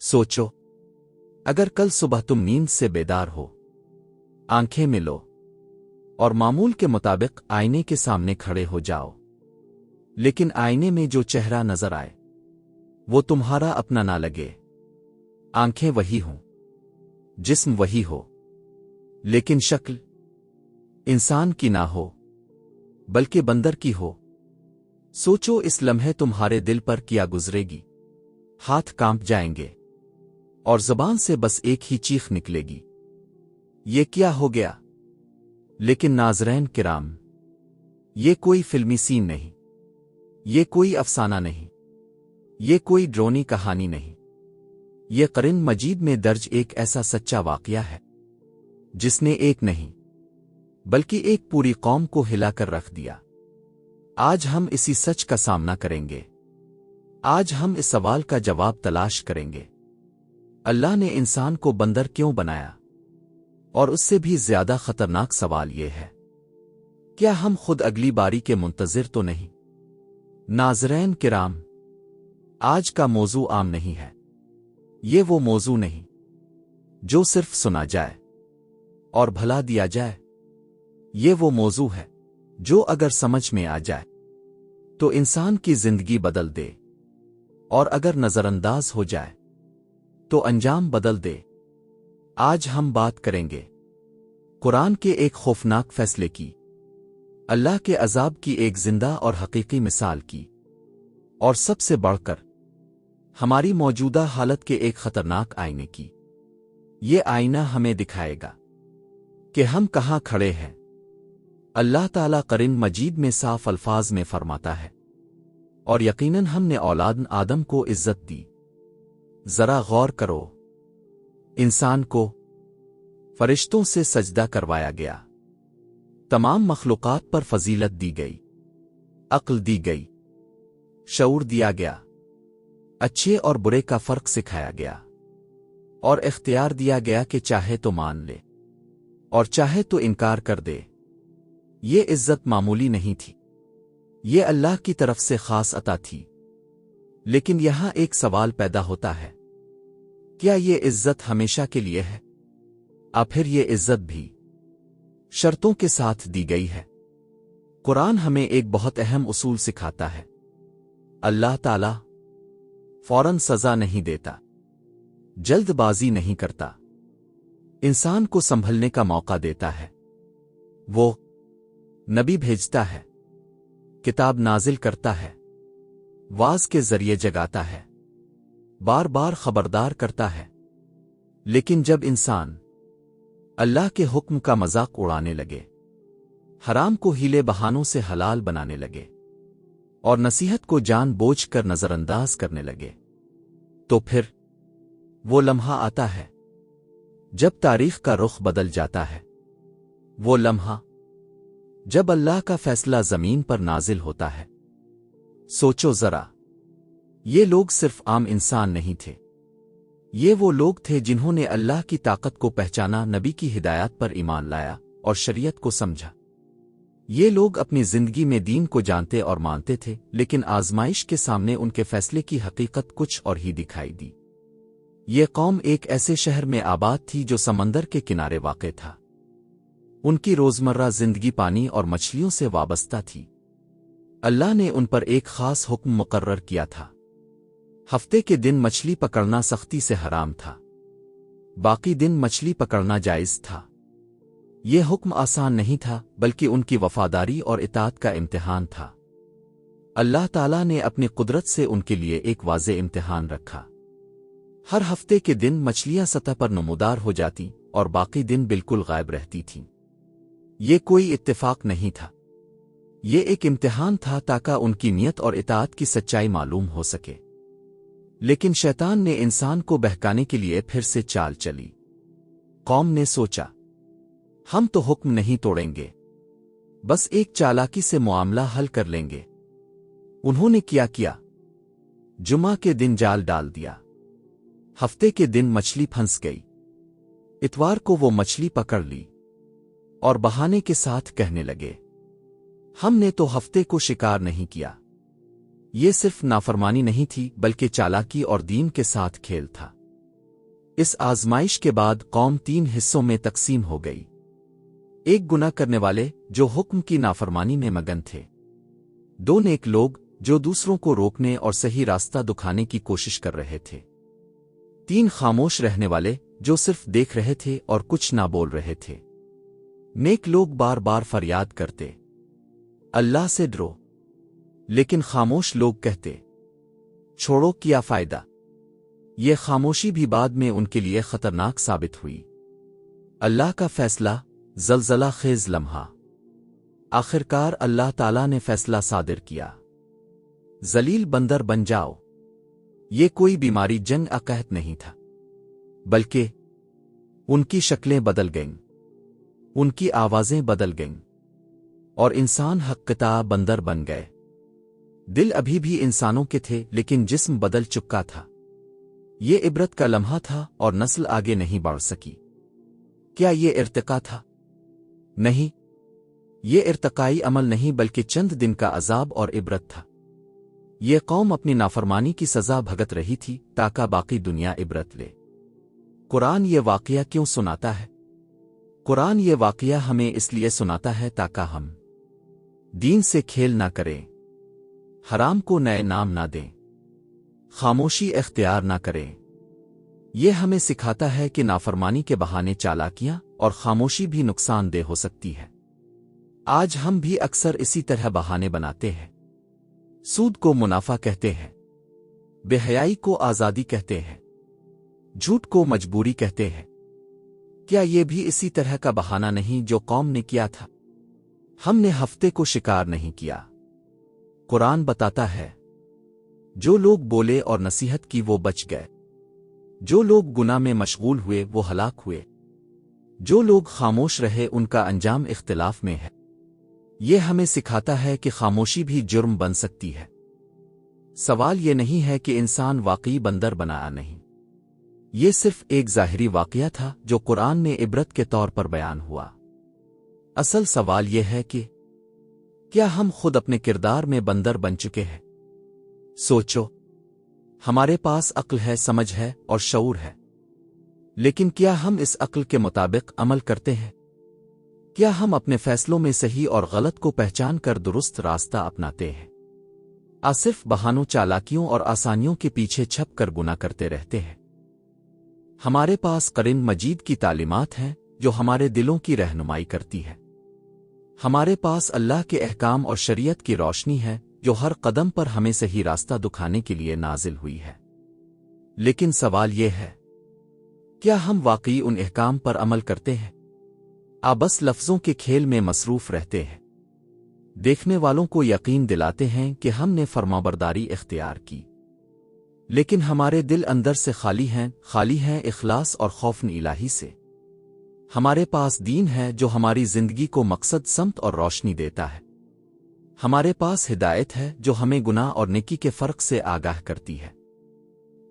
سوچو، اگر کل صبح تم نیند سے بیدار ہو، آنکھیں ملو اور معمول کے مطابق آئینے کے سامنے کھڑے ہو جاؤ، لیکن آئینے میں جو چہرہ نظر آئے وہ تمہارا اپنا نہ لگے، آنکھیں وہی ہوں، جسم وہی ہو، لیکن شکل انسان کی نہ ہو بلکہ بندر کی ہو، سوچو اس لمحے تمہارے دل پر کیا گزرے گی؟ ہاتھ کانپ جائیں گے اور زبان سے بس ایک ہی چیخ نکلے گی، یہ کیا ہو گیا؟ لیکن ناظرین کرام، یہ کوئی فلمی سین نہیں، یہ کوئی افسانہ نہیں، یہ کوئی ڈرونی کہانی نہیں، یہ قرآن مجید میں درج ایک ایسا سچا واقعہ ہے جس نے ایک نہیں بلکہ ایک پوری قوم کو ہلا کر رکھ دیا۔ آج ہم اسی سچ کا سامنا کریں گے، آج ہم اس سوال کا جواب تلاش کریں گے، اللہ نے انسان کو بندر کیوں بنایا؟ اور اس سے بھی زیادہ خطرناک سوال یہ ہے، کیا ہم خود اگلی باری کے منتظر تو نہیں؟ ناظرین کرام، آج کا موضوع عام نہیں ہے، یہ وہ موضوع نہیں جو صرف سنا جائے اور بھلا دیا جائے، یہ وہ موضوع ہے جو اگر سمجھ میں آ جائے تو انسان کی زندگی بدل دے، اور اگر نظر انداز ہو جائے تو انجام بدل دے۔ آج ہم بات کریں گے قرآن کے ایک خوفناک فیصلے کی، اللہ کے عذاب کی ایک زندہ اور حقیقی مثال کی، اور سب سے بڑھ کر ہماری موجودہ حالت کے ایک خطرناک آئینے کی۔ یہ آئینہ ہمیں دکھائے گا کہ ہم کہاں کھڑے ہیں۔ اللہ تعالیٰ قرآن مجید میں صاف الفاظ میں فرماتا ہے، اور یقیناً ہم نے اولاد آدم کو عزت دی۔ ذرا غور کرو، انسان کو فرشتوں سے سجدہ کروایا گیا، تمام مخلوقات پر فضیلت دی گئی، عقل دی گئی، شعور دیا گیا، اچھے اور برے کا فرق سکھایا گیا، اور اختیار دیا گیا کہ چاہے تو مان لے اور چاہے تو انکار کر دے۔ یہ عزت معمولی نہیں تھی، یہ اللہ کی طرف سے خاص عطا تھی۔ لیکن یہاں ایک سوال پیدا ہوتا ہے، کیا یہ عزت ہمیشہ کے لیے ہے؟ پھر یہ عزت بھی شرطوں کے ساتھ دی گئی ہے۔ قرآن ہمیں ایک بہت اہم اصول سکھاتا ہے، اللہ تعالیٰ فوراً سزا نہیں دیتا، جلد بازی نہیں کرتا، انسان کو سنبھلنے کا موقع دیتا ہے۔ وہ نبی بھیجتا ہے، کتاب نازل کرتا ہے، واز کے ذریعے جگاتا ہے، بار بار خبردار کرتا ہے، لیکن جب انسان اللہ کے حکم کا مذاق اڑانے لگے، حرام کو ہیلے بہانوں سے حلال بنانے لگے، اور نصیحت کو جان بوجھ کر نظر انداز کرنے لگے، تو پھر وہ لمحہ آتا ہے جب تاریخ کا رخ بدل جاتا ہے، وہ لمحہ جب اللہ کا فیصلہ زمین پر نازل ہوتا ہے۔ سوچو ذرا، یہ لوگ صرف عام انسان نہیں تھے، یہ وہ لوگ تھے جنہوں نے اللہ کی طاقت کو پہچانا، نبی کی ہدایات پر ایمان لایا اور شریعت کو سمجھا۔ یہ لوگ اپنی زندگی میں دین کو جانتے اور مانتے تھے، لیکن آزمائش کے سامنے ان کے فیصلے کی حقیقت کچھ اور ہی دکھائی دی۔ یہ قوم ایک ایسے شہر میں آباد تھی جو سمندر کے کنارے واقع تھا، ان کی روزمرہ زندگی پانی اور مچھلیوں سے وابستہ تھی۔ اللہ نے ان پر ایک خاص حکم مقرر کیا تھا، ہفتے کے دن مچھلی پکڑنا سختی سے حرام تھا، باقی دن مچھلی پکڑنا جائز تھا۔ یہ حکم آسان نہیں تھا، بلکہ ان کی وفاداری اور اطاعت کا امتحان تھا۔ اللہ تعالیٰ نے اپنی قدرت سے ان کے لیے ایک واضح امتحان رکھا۔ ہر ہفتے کے دن مچھلیاں سطح پر نمودار ہو جاتی اور باقی دن بالکل غائب رہتی تھیں۔ یہ کوئی اتفاق نہیں تھا، یہ ایک امتحان تھا تاکہ ان کی نیت اور اطاعت کی سچائی معلوم ہو سکے۔ لیکن شیطان نے انسان کو بہکانے کے لیے پھر سے چال چلی۔ قوم نے سوچا، ہم تو حکم نہیں توڑیں گے، بس ایک چالاکی سے معاملہ حل کر لیں گے۔ انہوں نے کیا؟ جمعہ کے دن جال ڈال دیا، ہفتے کے دن مچھلی پھنس گئی، اتوار کو وہ مچھلی پکڑ لی، اور بہانے کے ساتھ کہنے لگے، ہم نے تو ہفتے کو شکار نہیں کیا۔ یہ صرف نافرمانی نہیں تھی، بلکہ چالاکی اور دین کے ساتھ کھیل تھا۔ اس آزمائش کے بعد قوم 3 حصوں میں تقسیم ہو گئی۔ ایک گناہ کرنے والے جو حکم کی نافرمانی میں مگن تھے، 2 نیک لوگ جو دوسروں کو روکنے اور صحیح راستہ دکھانے کی کوشش کر رہے تھے، 3 خاموش رہنے والے جو صرف دیکھ رہے تھے اور کچھ نہ بول رہے تھے۔ نیک لوگ بار بار فریاد کرتے، اللہ سے ڈرو، لیکن خاموش لوگ کہتے، چھوڑو کیا فائدہ۔ یہ خاموشی بھی بعد میں ان کے لیے خطرناک ثابت ہوئی۔ اللہ کا فیصلہ، زلزلہ خیز لمحہ۔ آخرکار اللہ تعالیٰ نے فیصلہ صادر کیا، ذلیل بندر بن جاؤ۔ یہ کوئی بیماری جنگ عقہت نہیں تھا، بلکہ ان کی شکلیں بدل گئیں، ان کی آوازیں بدل گئیں، اور انسان حقیقتاً بندر بن گئے۔ دل ابھی بھی انسانوں کے تھے لیکن جسم بدل چکا تھا۔ یہ عبرت کا لمحہ تھا اور نسل آگے نہیں بڑھ سکی۔ کیا یہ ارتقا تھا؟ نہیں، یہ ارتقائی عمل نہیں بلکہ چند دن کا عذاب اور عبرت تھا۔ یہ قوم اپنی نافرمانی کی سزا بھگت رہی تھی تاکہ باقی دنیا عبرت لے۔ قرآن یہ واقعہ کیوں سناتا ہے؟ قرآن یہ واقعہ ہمیں اس لیے سناتا ہے تاکہ ہم دین سے کھیل نہ کریں، حرام کو نئے نام نہ دیں، خاموشی اختیار نہ کریں۔ یہ ہمیں سکھاتا ہے کہ نافرمانی کے بہانے چالاکیاں اور خاموشی بھی نقصان دہ ہو سکتی ہے۔ آج ہم بھی اکثر اسی طرح بہانے بناتے ہیں۔ سود کو منافع کہتے ہیں، بے حیائی کو آزادی کہتے ہیں، جھوٹ کو مجبوری کہتے ہیں۔ کیا یہ بھی اسی طرح کا بہانہ نہیں جو قوم نے کیا تھا؟ ہم نے ہفتے کو شکار نہیں کیا۔ قرآن بتاتا ہے، جو لوگ بولے اور نصیحت کی وہ بچ گئے، جو لوگ گناہ میں مشغول ہوئے وہ ہلاک ہوئے، جو لوگ خاموش رہے ان کا انجام اختلاف میں ہے۔ یہ ہمیں سکھاتا ہے کہ خاموشی بھی جرم بن سکتی ہے۔ سوال یہ نہیں ہے کہ انسان واقعی بندر بنایا نہیں، یہ صرف ایک ظاہری واقعہ تھا جو قرآن میں عبرت کے طور پر بیان ہوا۔ اصل سوال یہ ہے کہ کیا ہم خود اپنے کردار میں بندر بن چکے ہیں؟ سوچو، ہمارے پاس عقل ہے، سمجھ ہے اور شعور ہے، لیکن کیا ہم اس عقل کے مطابق عمل کرتے ہیں؟ کیا ہم اپنے فیصلوں میں صحیح اور غلط کو پہچان کر درست راستہ اپناتے ہیں؟ صرف بہانوں، چالاکیوں اور آسانیوں کے پیچھے چھپ کر گناہ کرتے رہتے ہیں۔ ہمارے پاس قرآن مجید کی تعلیمات ہیں جو ہمارے دلوں کی رہنمائی کرتی ہے۔ ہمارے پاس اللہ کے احکام اور شریعت کی روشنی ہے جو ہر قدم پر ہمیں صحیح راستہ دکھانے کے لیے نازل ہوئی ہے۔ لیکن سوال یہ ہے، کیا ہم واقعی ان احکام پر عمل کرتے ہیں؟ بس لفظوں کے کھیل میں مصروف رہتے ہیں، دیکھنے والوں کو یقین دلاتے ہیں کہ ہم نے فرمانبرداری اختیار کی، لیکن ہمارے دل اندر سے خالی ہیں اخلاص اور خوف الہی سے۔ ہمارے پاس دین ہے جو ہماری زندگی کو مقصد، سمت اور روشنی دیتا ہے۔ ہمارے پاس ہدایت ہے جو ہمیں گناہ اور نیکی کے فرق سے آگاہ کرتی ہے،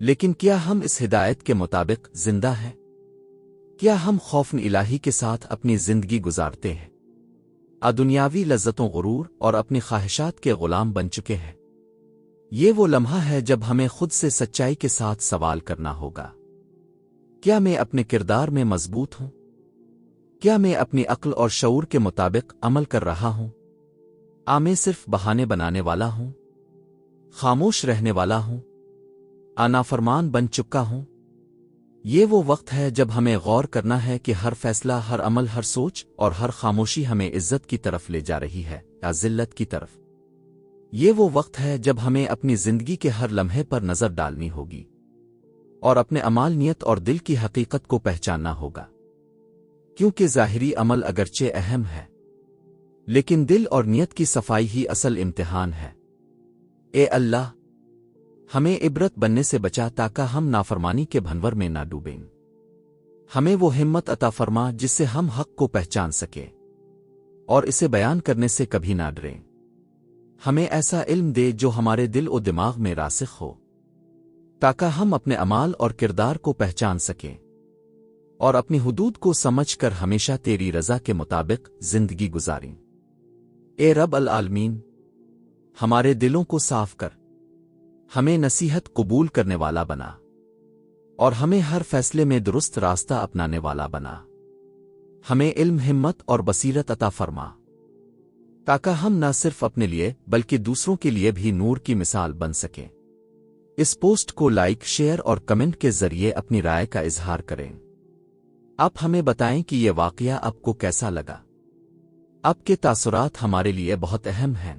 لیکن کیا ہم اس ہدایت کے مطابق زندہ ہیں؟ کیا ہم خوف الہی کے ساتھ اپنی زندگی گزارتے ہیں؟ دنیاوی لذتوں، غرور اور اپنی خواہشات کے غلام بن چکے ہیں؟ یہ وہ لمحہ ہے جب ہمیں خود سے سچائی کے ساتھ سوال کرنا ہوگا، کیا میں اپنے کردار میں مضبوط ہوں؟ کیا میں اپنی عقل اور شعور کے مطابق عمل کر رہا ہوں؟ میں صرف بہانے بنانے والا ہوں، خاموش رہنے والا ہوں، نافرمان بن چکا ہوں؟ یہ وہ وقت ہے جب ہمیں غور کرنا ہے کہ ہر فیصلہ، ہر عمل، ہر سوچ اور ہر خاموشی ہمیں عزت کی طرف لے جا رہی ہے یا ذلت کی طرف۔ یہ وہ وقت ہے جب ہمیں اپنی زندگی کے ہر لمحے پر نظر ڈالنی ہوگی اور اپنے اعمال، نیت اور دل کی حقیقت کو پہچاننا ہوگا، کیونکہ ظاہری عمل اگرچہ اہم ہے لیکن دل اور نیت کی صفائی ہی اصل امتحان ہے۔ اے اللہ، ہمیں عبرت بننے سے بچا تاکہ ہم نافرمانی کے بھنور میں نہ ڈوبیں۔ ہمیں وہ ہمت عطا فرما جس سے ہم حق کو پہچان سکیں اور اسے بیان کرنے سے کبھی نہ ڈریں۔ ہمیں ایسا علم دے جو ہمارے دل و دماغ میں راسخ ہو تاکہ ہم اپنے اعمال اور کردار کو پہچان سکیں اور اپنی حدود کو سمجھ کر ہمیشہ تیری رضا کے مطابق زندگی گزاریں۔ اے رب العالمین، ہمارے دلوں کو صاف کر، ہمیں نصیحت قبول کرنے والا بنا، اور ہمیں ہر فیصلے میں درست راستہ اپنانے والا بنا۔ ہمیں علم، ہمت اور بصیرت عطا فرما، تاکہ ہم نہ صرف اپنے لیے بلکہ دوسروں کے لیے بھی نور کی مثال بن سکیں۔ اس پوسٹ کو لائک، شیئر اور کمنٹ کے ذریعے اپنی رائے کا اظہار کریں۔ آپ ہمیں بتائیں کہ یہ واقعہ آپ کو کیسا لگا۔ آپ کے تاثرات ہمارے لیے بہت اہم ہیں۔